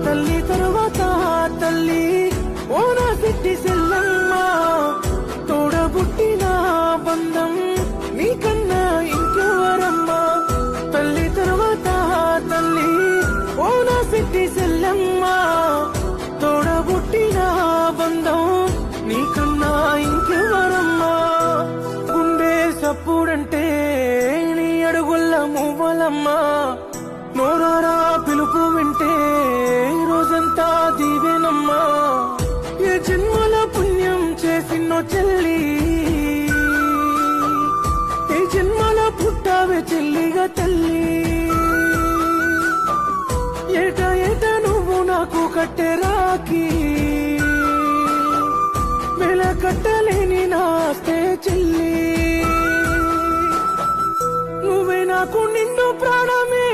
తల్లి తరువాత తల్లి ఓ నా సిట్టి సెల్లమ్మ, తోడబుట్టిన బంధం నీకన్నా ఇంకెవరమ్మా. తల్లి తరువాత తల్లి ఓ నా సిట్టి సెల్లమ్మ, తోడబుట్టిన బంధం నీకన్నా ఇంకెవరమ్మా. గుండె సప్పుడంటే నీ అడుగుల్ల మువ్వలమ్మా, నోరారా పిలుపు వింటే రోజంతా దీవెనమ్మా. ఏ జన్మల పుణ్యం చేసిన్నో చెల్లి, ఏ జన్మల పుట్టావే చెల్లిగా తల్లి. ఏట ఏట నువ్వు నాకు కట్టే రాఖీ, వెల కట్టలేని నాస్తే చెల్లి. నువ్వే నాకు నిండు ప్రాణమే,